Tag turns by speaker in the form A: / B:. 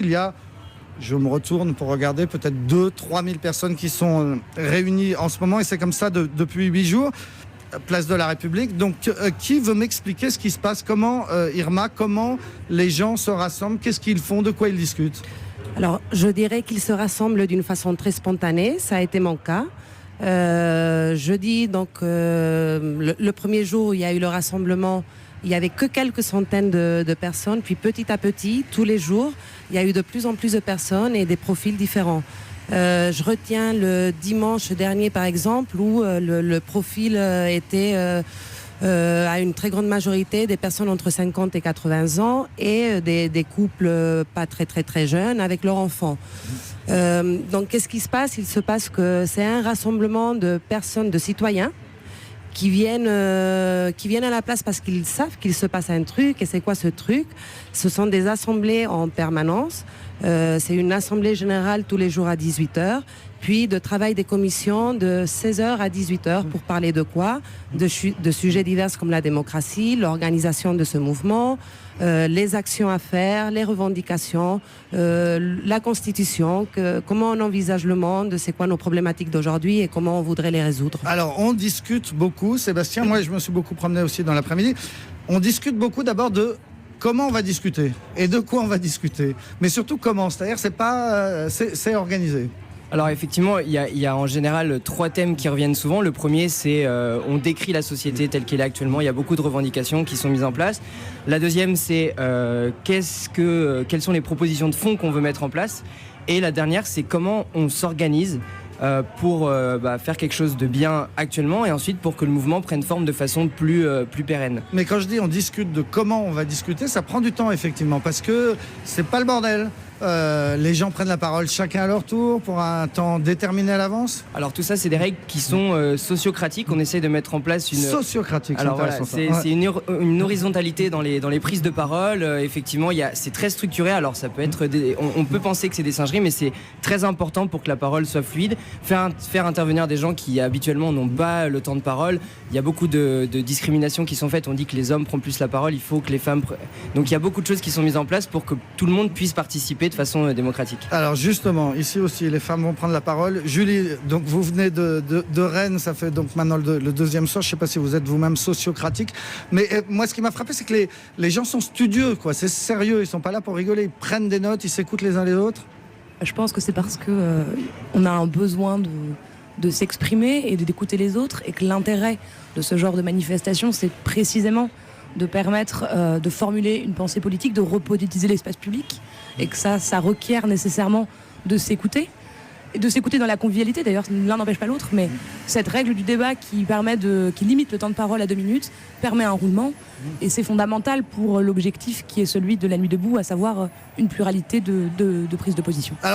A: Il y a, je me retourne pour regarder, peut-être 2-3 000 personnes qui sont réunies en ce moment, et c'est comme ça depuis 8 jours, place de la République. Donc, qui veut m'expliquer ce qui se passe? Comment, Irma, comment les gens se rassemblent? Qu'est-ce qu'ils font? De quoi ils discutent?
B: Alors, je dirais qu'ils se rassemblent d'une façon très spontanée. Ça a été mon cas. Jeudi, donc, le premier jour, il y a eu le rassemblement. Il n'y avait que quelques centaines de personnes. Puis petit à petit, tous les jours, il y a eu de plus en plus de personnes et des profils différents. Je retiens le dimanche dernier, par exemple, où le profil était à une très grande majorité des personnes entre 50 et 80 ans et des couples pas très jeunes avec leurs enfants. Donc, qu'est-ce qui se passe? Il se passe que c'est un rassemblement de personnes, de citoyens, qui viennent à la place parce qu'ils savent qu'il se passe un truc. Et c'est quoi ce truc? Ce sont des assemblées en permanence. C'est une assemblée générale tous les jours à 18h, puis de travail des commissions de 16h à 18h pour parler de quoi? De sujets divers comme la démocratie, l'organisation de ce mouvement, les actions à faire, les revendications, la Constitution, comment on envisage le monde, c'est quoi nos problématiques d'aujourd'hui et comment on voudrait les résoudre.
A: Alors, on discute beaucoup, Sébastien, moi je me suis beaucoup promené aussi dans l'après-midi, on discute beaucoup d'abord de comment on va discuter et de quoi on va discuter, mais surtout comment, c'est-à-dire c'est organisé.
C: Alors effectivement, il y a en général 3 thèmes qui reviennent souvent. Le premier, c'est on décrit la société telle qu'elle est actuellement. Il y a beaucoup de revendications qui sont mises en place. La deuxième, c'est quelles sont les propositions de fond qu'on veut mettre en place. Et la dernière, c'est comment on s'organise pour faire quelque chose de bien actuellement et ensuite pour que le mouvement prenne forme de façon plus pérenne.
A: Mais quand je dis on discute de comment on va discuter, ça prend du temps effectivement parce que c'est pas le bordel. Les gens prennent la parole chacun à leur tour pour un temps déterminé à l'avance.
C: Alors tout ça, c'est des règles qui sont sociocratiques. On essaie de mettre en place une...
A: Sociocratique,
C: alors voilà, c'est une horizontalité dans les prises de parole. Effectivement, c'est très structuré. Alors ça peut être... On peut penser que c'est des singeries, mais c'est très important pour que la parole soit fluide. Faire intervenir des gens qui habituellement n'ont pas le temps de parole. Il y a beaucoup de discriminations qui sont faites. On dit que les hommes prennent plus la parole, il faut que les femmes... Donc il y a beaucoup de choses qui sont mises en place pour que tout le monde puisse participer de façon démocratique.
A: Alors justement, ici aussi, les femmes vont prendre la parole. Julie, donc vous venez de Rennes, ça fait donc maintenant le deuxième soir. Je ne sais pas si vous êtes vous-même sociocratique, mais moi, ce qui m'a frappé, c'est que les gens sont studieux, quoi. C'est sérieux, ils ne sont pas là pour rigoler. Ils prennent des notes, ils s'écoutent les uns les autres.
D: Je pense que c'est parce que on a un besoin de s'exprimer et d'écouter les autres, et que l'intérêt de ce genre de manifestation, c'est précisément de permettre de formuler une pensée politique, de repolitiser l'espace public, et que ça requiert nécessairement de s'écouter, et de s'écouter dans la convivialité. D'ailleurs, l'un n'empêche pas l'autre, mais cette règle du débat qui limite le temps de parole à 2 minutes permet un roulement, et c'est fondamental pour l'objectif qui est celui de la nuit debout, à savoir une pluralité de prises de position.